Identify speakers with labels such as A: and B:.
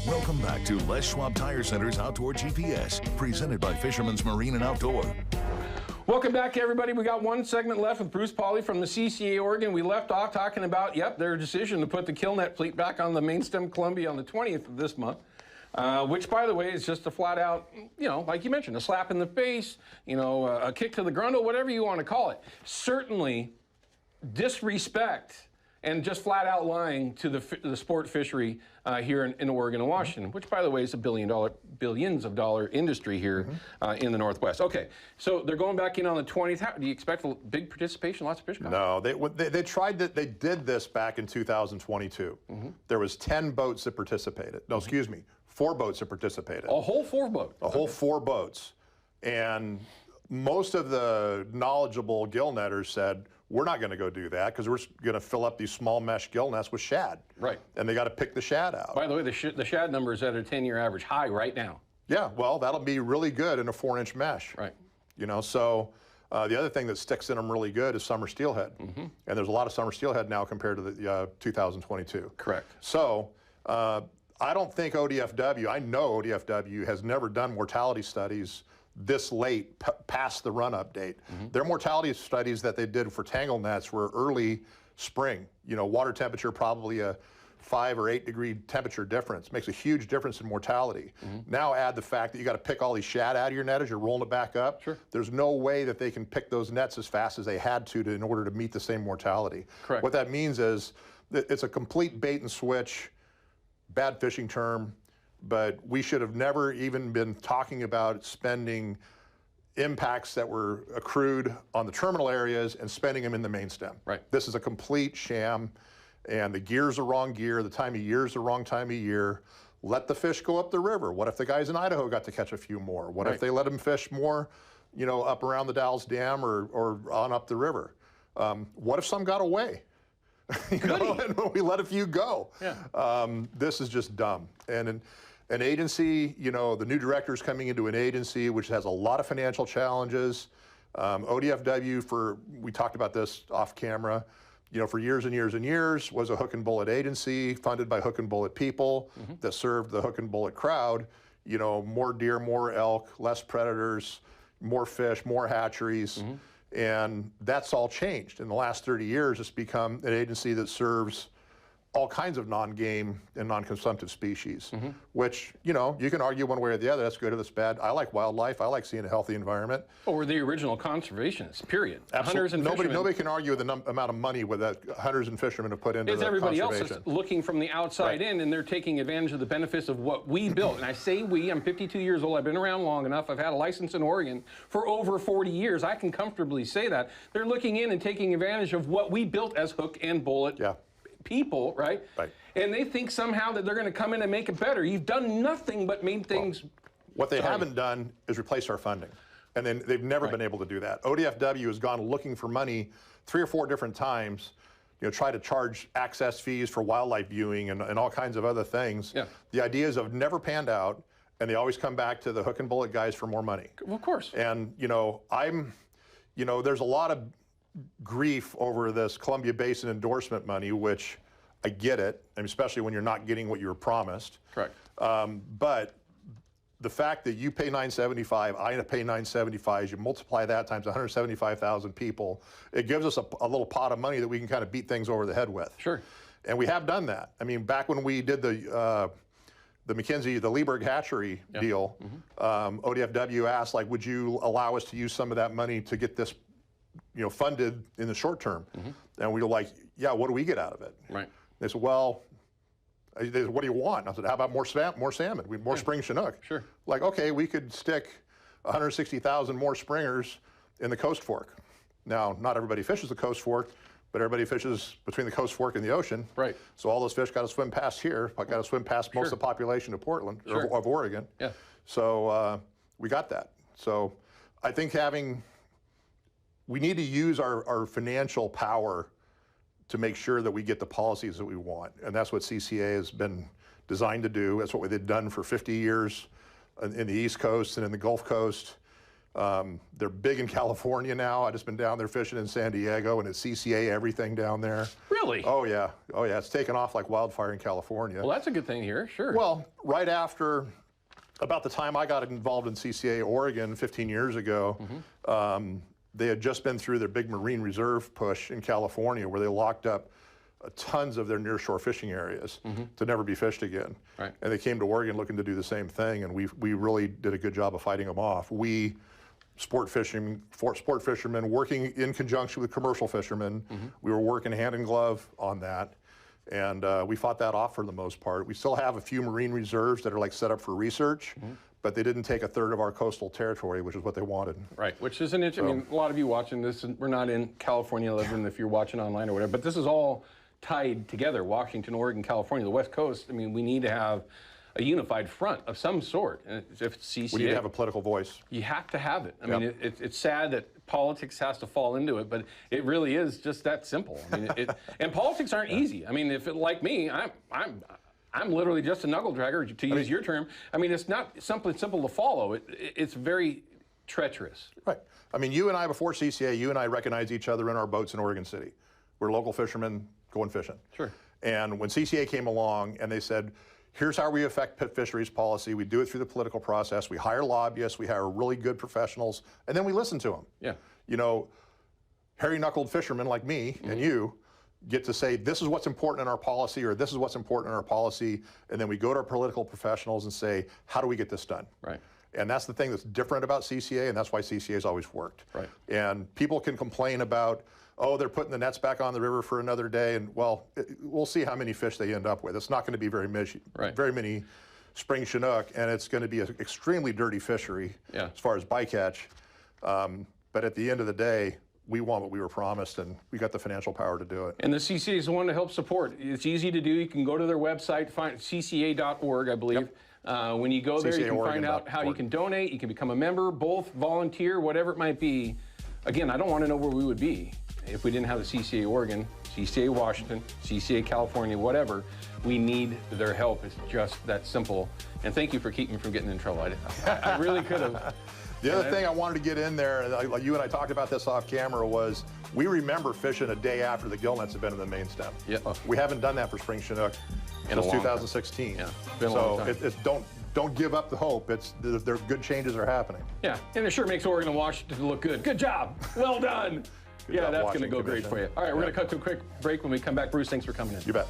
A: Welcome back to Les Schwab Tire Center's Outdoor GPS, presented by Fisherman's Marine and Outdoor.
B: Welcome back, everybody. We got one segment left with Bruce Polley from the CCA Oregon. We left off talking about, their decision to put the kill net fleet back on the main stem Columbia on the 20th of this month, which, by the way, is just a flat out, like you mentioned, a slap in the face, a kick to the grundle, whatever you want to call it. Certainly disrespect and just flat out lying to the sport fishery here in Oregon and Washington, which, by the way, is a billions of dollar industry here in the Northwest. Okay, so they're going back in on the 20th. Do you expect a big participation, lots of fish?
C: No, they tried that. They did this back in 2022. There was 10 boats that participated. No, excuse me, 4 boats that participated.
B: A whole 4 boats?
C: A whole 4 boats. And most of the knowledgeable gill netters said, we're not going to go do that because we're going to fill up these small mesh gill nets with shad.
B: Right.
C: And they got to pick the shad out.
B: By the way, the shad number is at a 10-year average high right now.
C: Yeah, well, that'll be really good in a 4-inch mesh.
B: Right.
C: So the other thing that sticks in them really good is summer steelhead. And there's a lot of summer steelhead now compared to the 2022.
B: Correct.
C: So I don't think ODFW, I know ODFW has never done mortality studies this late past the run-up date. Their mortality studies that they did for tangle nets were early spring. Water temperature probably a 5 or 8 degree temperature difference. Makes a huge difference in mortality. Now add the fact that you got to pick all these shad out of your net as you're rolling it back up.
B: Sure.
C: There's no way that they can pick those nets as fast as they had to in order to meet the same mortality.
B: Correct.
C: What that means is that it's a complete bait and switch, bad fishing term, but we should have never even been talking about spending impacts that were accrued on the terminal areas and spending them in the main stem.
B: Right.
C: This is a complete sham, and the gear's the wrong gear, the time of year is the wrong time of year. Let the fish go up the river. What if the guys in Idaho got to catch a few more? What if they let them fish more, up around the Dalles Dam or on up the river? What if some got away? And we let a few go.
B: Yeah.
C: This is just dumb. And an agency, the new director's coming into an agency which has a lot of financial challenges. ODFW, we talked about this off camera, for years and years and years, was a hook and bullet agency funded by hook and bullet people that served the hook and bullet crowd. More deer, more elk, less predators, more fish, more hatcheries. And that's all changed. In the last 30 years, it's become an agency that serves all kinds of non-game and non-consumptive species, which, you can argue one way or the other, that's good or that's bad. I like wildlife. I like seeing a healthy environment.
B: Oh, we're the original conservationists, period.
C: Absolutely.
B: Hunters and fishermen.
C: Nobody can argue with the amount of money that hunters and fishermen have put into the
B: everybody
C: conservation.
B: else is looking from the outside in, and they're taking advantage of the benefits of what we built. And I say we, I'm 52 years old. I've been around long enough. I've had a license in Oregon for over 40 years. I can comfortably say that. They're looking in and taking advantage of what we built as hook and bullet people, right?
C: Right.
B: And they think somehow that they're going to come in and make it better. You've done nothing but made things.
C: What they haven't done is replace our funding. And then they've never been able to do that. ODFW has gone looking for money 3 or 4 different times, try to charge access fees for wildlife viewing and all kinds of other things.
B: Yeah.
C: The ideas have never panned out, and they always come back to the hook and bullet guys for more money.
B: Well, of course.
C: And, there's a lot of grief over this Columbia Basin endorsement money, which I get it, and especially when you're not getting what you were promised.
B: Correct.
C: But the fact that you pay $975, I pay $975, you multiply that times 175,000 people, it gives us a little pot of money that we can kind of beat things over the head with.
B: Sure.
C: And we have done that. I mean, back when we did the McKinsey, the Leeburg hatchery deal, ODFW asked, would you allow us to use some of that money to get this funded in the short term? And we were like, yeah, what do we get out of it?
B: Right.
C: They said, well, what do you want? And I said, how about more salmon? We more spring Chinook.
B: Sure.
C: Okay, we could stick 160,000 more springers in the Coast Fork. Now, not everybody fishes the Coast Fork, but everybody fishes between the Coast Fork and the ocean.
B: Right.
C: So all those fish got to swim past here, got to swim past most of the population of Portland, or of Oregon.
B: Yeah.
C: So we got that. So I think we need to use our financial power to make sure that we get the policies that we want. And that's what CCA has been designed to do. That's what they've done for 50 years in the East Coast and in the Gulf Coast. They're big in California now. I've just been down there fishing in San Diego, and it's CCA everything down there.
B: Really?
C: Oh yeah, oh yeah. It's taken off like wildfire in California.
B: Well, that's a good thing here, sure.
C: Well, right after, about the time I got involved in CCA Oregon 15 years ago, they had just been through their big marine reserve push in California, where they locked up tons of their nearshore fishing areas to never be fished again.
B: Right.
C: And they came to Oregon looking to do the same thing, and we really did a good job of fighting them off. We, sport fishermen working in conjunction with commercial fishermen, we were working hand in glove on that, and we fought that off for the most part. We still have a few marine reserves that are like set up for research, but they didn't take a third of our coastal territory, which is what they wanted.
B: Right, which is an interesting, I mean, a lot of you watching this, we're not in California, living if you're watching online or whatever, but this is all tied together, Washington, Oregon, California, the West Coast. I mean, we need to have a unified front of some sort. And if it's CCA,
C: we need to have a political voice.
B: You have to have it. I mean, it's sad that politics has to fall into it, but it really is just that simple. I mean, and politics aren't easy. I mean, if it, like me, I'm literally just a knuckle dragger, to use your term. I mean, it's not simple to follow. It's very treacherous.
C: Right. I mean, you and I, before CCA, you and I recognized each other in our boats in Oregon City. We're local fishermen going fishing.
B: Sure.
C: And when CCA came along and they said, here's how we affect pet fisheries policy, we do it through the political process, we hire lobbyists, we hire really good professionals, and then we listen to them.
B: Yeah.
C: You know, hairy-knuckled fishermen like me and you get to say, this is what's important in our policy, or this is what's important in our policy, and then we go to our political professionals and say, how do we get this done?
B: Right.
C: And that's the thing that's different about CCA, and that's why CCA has always worked.
B: Right.
C: And people can complain about, oh, they're putting the nets back on the river for another day, and well, we'll see how many fish they end up with. It's not going to be very many spring Chinook, and it's going to be an extremely dirty fishery as far as bycatch. But at the end of the day, we want what we were promised, and we got the financial power to do it.
B: And the CCA is the one to help support. It's easy to do. You can go to their website, find cca.org, I believe. When you go there, you can find out how you can donate, you can become a member, both volunteer, whatever it might be. Again, I don't want to know where we would be if we didn't have the CCA Oregon, CCA Washington, CCA California, whatever. We need their help. It's just that simple. And thank you for keeping me from getting in trouble. I really could have.
C: The other thing I wanted to get in there, and you and I talked about this off camera, was we remember fishing a day after the gill nets have been in the main stem.
B: Yeah.
C: We haven't done that for spring Chinook since 2016.
B: Yeah, been a long time.
C: So don't give up the hope. There good changes are happening.
B: Yeah, and it sure makes Oregon and Washington look good. Good job. Well done.
C: Good job,
B: that's going to
C: Washington
B: go great
C: Commission.
B: for you. All right, we're going to cut to a quick break. When we come back, Bruce, thanks for coming in.
C: You bet.